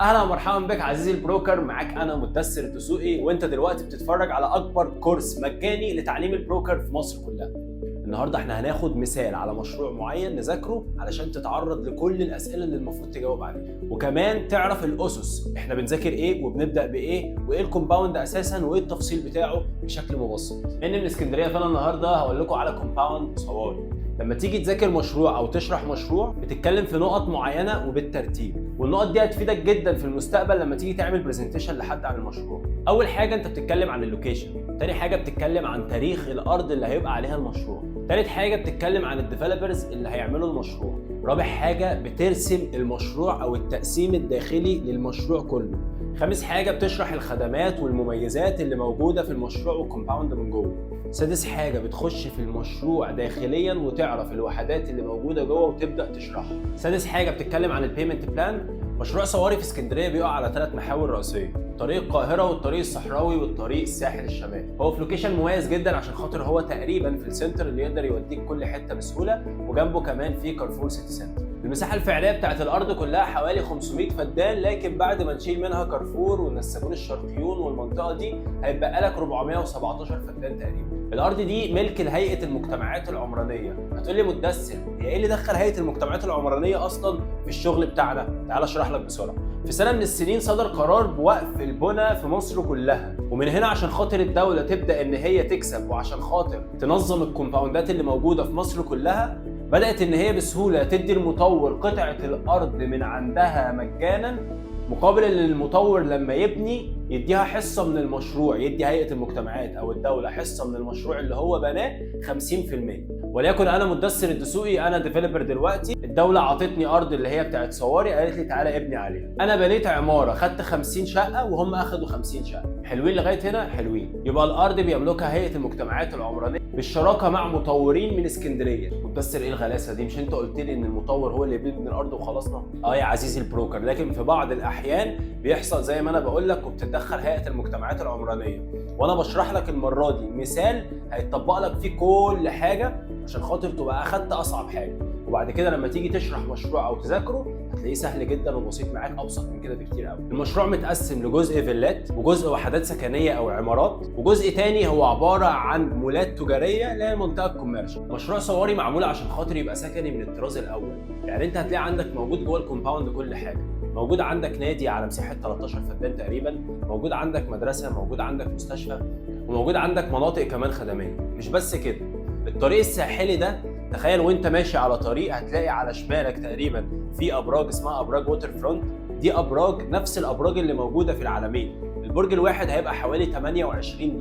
اهلا ومرحبا بك عزيزي البروكر. معاك انا مدثر الدسوقي، وانت دلوقتي بتتفرج على اكبر كورس مجاني لتعليم البروكر في مصر كلها. النهارده احنا هناخد مثال على مشروع معين نذاكره علشان تتعرض لكل الاسئله اللي المفروض تجاوب عليها، وكمان تعرف الاسس، احنا بنذاكر ايه وبنبدا بايه وايه الكومباوند اساسا وايه التفصيل بتاعه بشكل مبسط. اني من اسكندريه، فانا النهارده هقول لكم على كومباوند صواري. لما تيجي تذاكر مشروع او تشرح مشروع بتتكلم في نقط معينه وبالترتيب، والنقط دي هتفيدك جدا في المستقبل لما تيجي تعمل برزنتيشن لحد عن المشروع. اول حاجه انت بتتكلم عن اللوكيشن، تاني حاجه بتتكلم عن تاريخ الارض اللي هيبقى عليها المشروع، تالت حاجه بتتكلم عن الديفلوبرز اللي هيعملوا المشروع، رابع حاجه بترسم المشروع او التقسيم الداخلي للمشروع كله، خامس حاجه بتشرح الخدمات والمميزات اللي موجوده في المشروع والكومباوند من جوه، سادس حاجه بتخش في المشروع داخليا وتعرف الوحدات اللي موجوده جوه وتبدا تشرحها، سادس حاجه بتتكلم عن البيمنت بلان. مشروع صواري في اسكندريه بيقع على 3 محاور رئيسيه: طريق القاهره والطريق الصحراوي والطريق الساحل الشمالي. هو في لوكيشن مميز جدا عشان خاطر هو تقريبا في السنتر اللي يقدر يوديك كل حته بسهوله، وجنبه كمان في كارفور سيتي سنتر. المساحه الفعليه بتاعت الارض كلها حوالي 500 فدان، لكن بعد ما نشيل منها كارفور والنساجون الشرقيون والمنطقه دي هيبقى لك 417 فدان تقريبا. الارض دي ملك لهيئه المجتمعات العمرانيه. هتقول لي مدثر، هي ايه اللي دخل هيئه المجتمعات العمرانيه اصلا في الشغل بتاعنا؟ تعال اشرح لك بسرعه. في سنه من السنين صدر قرار بوقف البنى في مصر كلها، ومن هنا عشان خاطر الدوله تبدا ان هي تكسب وعشان خاطر تنظم الكومباوندات اللي موجوده في مصر كلها، بدات ان هي بسهوله تدي المطور قطعه الارض من عندها مجانا، مقابل ان المطور لما يبني يديها حصه من المشروع، يدي هيئه المجتمعات او الدوله حصه من المشروع اللي هو بناه 50%. وليكن انا مدثر الدسوقي، انا ديفلوبر دلوقتي، الدوله عطتني ارض اللي هي بتاعت صواري، قالت لي تعالى ابني عليها. انا بنيت عماره، خدت 50 شقه وهم اخدوا 50 شقه. حلوين لغايه هنا؟ حلوين. يبقى الارض بيملكها هيئه المجتمعات العمرانيه بالشراكه مع مطورين من اسكندريه. مدثر ايه الغلاسه دي؟ مش انت قلت لي ان المطور هو اللي بيبني الارض وخلصنا؟ يا عزيزي البروكر، لكن في بعض الاحيان بيحصل زي ما انا بقول لك وبتتدخل هيئه المجتمعات العمرانيه، وانا بشرح لك المره دي مثال هيتطبق لك فيه كل حاجه عشان خاطر تبقى اخدت اصعب حاجه، وبعد كده لما تيجي تشرح مشروع او تذاكره هتلاقيه سهل جدا وبسيط معاك، ابسط من كده بكتير قوي. المشروع متقسم لجزء فيلات، وجزء وحدات سكنيه او عمارات، وجزء تاني هو عباره عن مولات تجاريه اللي هي المنطقه الكوميرشال. مشروع صواري معمول عشان خاطر يبقى سكني من الطراز الاول، يعني انت هتلاقي عندك موجود جوه الكومباوند كل حاجه، موجود عندك نادي على مساحه 13 فدان تقريبا، موجود عندك مدرسه، موجود عندك مستشفى، وموجود عندك مناطق كمان خدميه. مش بس كده، الطريق الساحلي ده تخيل وانت ماشي على طريق هتلاقي على شمالك تقريبا في ابراج اسمها ابراج ووتر فرونت. دي ابراج نفس الابراج اللي موجوده في العلمين. البرج الواحد هيبقى حوالي 28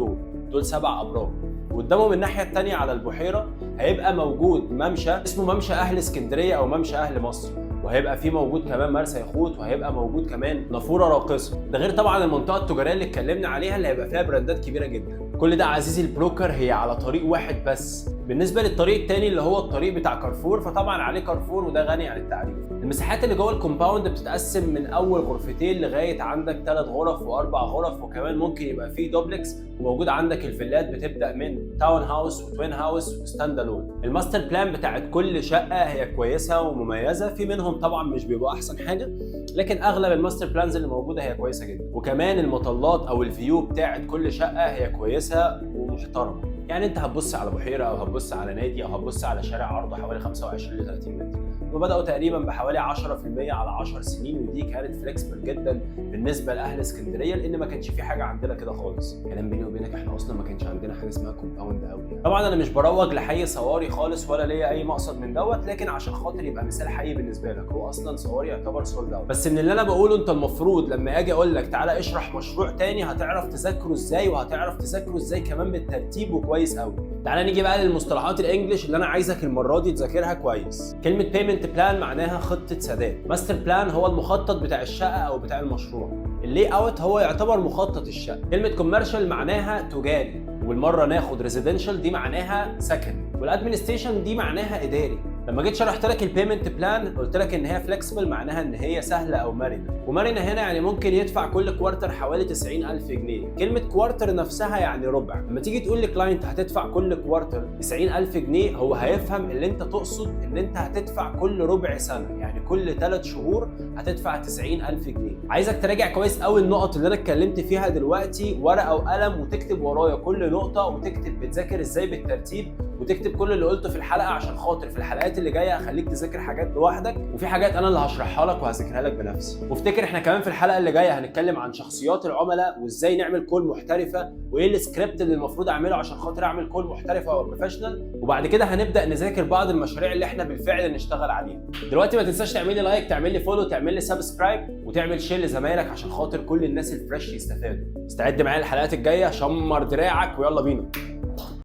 دول 7 ابراج. وقدامهم الناحيه الثانيه على البحيره هيبقى موجود ممشى اسمه ممشى اهل اسكندريه او ممشى اهل مصر، وهيبقى في موجود كمان مرسى يخوت، وهيبقى موجود كمان نافوره راقصه. ده غير طبعا المنطقه التجاريه اللي اتكلمنا عليها اللي هيبقى فيها براندات كبيره جدا. كل ده عزيزي البروكر هي على طريق واحد بس. بالنسبه للطريق الثاني اللي هو الطريق بتاع كارفور، فطبعا عليه كارفور وده غني عن التعريف. المساحات اللي جوه الكومباوند بتتقسم من اول غرفتين لغايه عندك 3 غرف و4 غرف، وكمان ممكن يبقى فيه دوبلكس، وموجود عندك الفيلات بتبدا من تاون هاوس وتوين هاوس وستاند الون. الماستر بلان بتاعت كل شقه هي كويسه ومميزه، في منهم طبعا مش بيبقوا احسن حاجه، لكن اغلب الماستر بلانز اللي موجوده هي كويسه جدا. وكمان المطلات او الفيو بتاعت كل شقه هي كويسه ومحترمه، يعني انت هتبص على بحيره او هتبص على نادي او هتبص على شارع عرضه حوالي 25 ل 30 متر. وبداوا تقريبا بحوالي 10% على 10 سنين، ودي كانت فليكسبل جدا بالنسبه لاهل اسكندريه، لان ما كانش في حاجه عندنا كده خالص. كلام بيني وبينك، احنا اصلا ما كانش عندنا حاجه اسمها كومباوند قوي. طبعا انا مش بروج لحي صواري خالص ولا ليا اي مقصد من دوت، لكن عشان خاطر يبقى مثال حي بالنسبه لك، هو اصلا صواري يعتبر سولد اوت. بس من اللي انا بقوله، انت المفروض لما اجي اقول لك تعالى اشرح مشروع تاني هتعرف تذاكره ازاي، وهتعرف تذاكره ازاي كمان بالترتيب وكويس قوي. تعالى نيجي بقى للمصطلحات الانجليش اللي انا عايزك المره دي تذاكرها كويس. كلمه بيمنت بلان معناها خطه سداد، ماستر بلان هو المخطط بتاع الشقه او بتاع المشروع، اللي اوت هو يعتبر مخطط الشقه، كلمه كوميرشال معناها تجاري، والمره ناخد ريزيدنشال دي معناها سكن، والادمنستريشن دي معناها اداري. لما جيت شرحت لك البيمنت بلان قلت لك ان هي فليكسبل، معناها ان هي سهله او مرنه، ومرنه هنا يعني ممكن يدفع كل كوارتر حوالي 90,000 جنيه. كلمه كوارتر نفسها يعني ربع. لما تيجي تقول لكلاينت هتدفع كل كوارتر 90,000 جنيه هو هيفهم اللي انت تقصد ان انت هتدفع كل ربع سنه، يعني كل 3 شهور هتدفع 90,000 جنيه. عايزك تراجع كويس قوي النقط اللي انا اتكلمت فيها دلوقتي ورقه وقلم وتكتب ورايا كل نقطه، وتكتب بتذاكر ازاي بالترتيب، وتكتب كل اللي قلته في الحلقه عشان خاطر في الحلقات اللي جايه هخليك تذاكر حاجات لوحدك، وفي حاجات انا اللي هشرحها لك وهذاكرها لك بنفسي. وافتكر احنا كمان في الحلقه اللي جايه هنتكلم عن شخصيات العملاء وازاي نعمل كول محترفه، وايه السكريبت اللي المفروض اعمله عشان خاطر اعمل كول محترفه او بروفيشنال، وبعد كده هنبدا نذاكر بعض المشاريع اللي احنا بالفعل نشتغل عليها. دلوقتي ما تنساش تعمل لي لايك، تعمل لي فولو، تعمل لي سبسكرايب، وتعمل شير لزمايلك عشان خاطر كل الناس الفريش يستفادوا. استعد معايا الحلقات الجايه، شمر دراعك ويلا بينا.